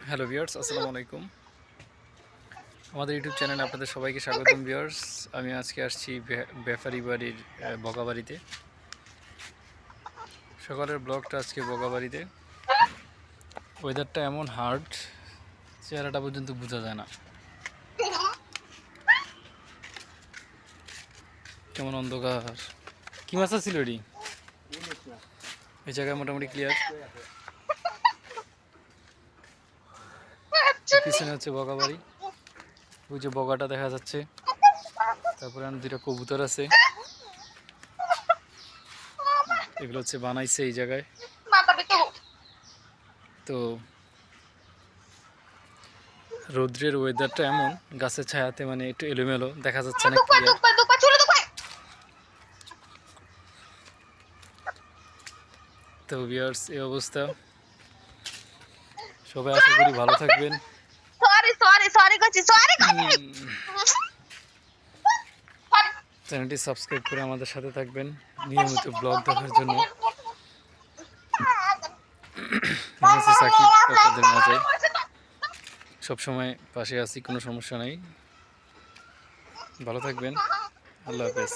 Hello viewers, আসসালামু আলাইকুম। আমাদের ইউটিউব চ্যানেলে আপনাদের সবাইকে স্বাগতম ভিউয়ার্স। আমি আজকে আসছি ব্যাপারী বাড়ির বগাবাড়িতে। সকালের ব্লগটা আজকে বগাবাড়িতে। ওয়েদারটা এমন হার্ড, চেহারাটা পর্যন্ত বোঝা যায় না, কেমন অন্ধকার। কি মাছ ছিল এটি? এই জায়গায় মোটামুটি ক্লিয়ার। পিছনে হচ্ছে বগাবাড়ি, ওই যে বগাটা দেখা যাচ্ছে। তারপরে দুইটা কবুতর আছে, এগুলো হচ্ছে বানাইছে এই জায়গায়। তো রৌদ্রের ওয়েদারটা এমন, গাছের ছায়াতে মানে একটু এলোমেলো দেখা যাচ্ছে না ক্লিয়ার। তো ভিউয়ার্স, এই অবস্থা। সবাই আশা করি ভালো থাকবেন। চ্যানেলটি সাবস্ক্রাইব করে আমাদের সাথে থাকবেন নিয়মিত ব্লগ দেখার জন্য। সাকিব আপনাদের মাঝে সবসময় পাশে আছি, কোনো সমস্যা নাই। ভালো থাকবেন, আল্লাহ হাফেজ।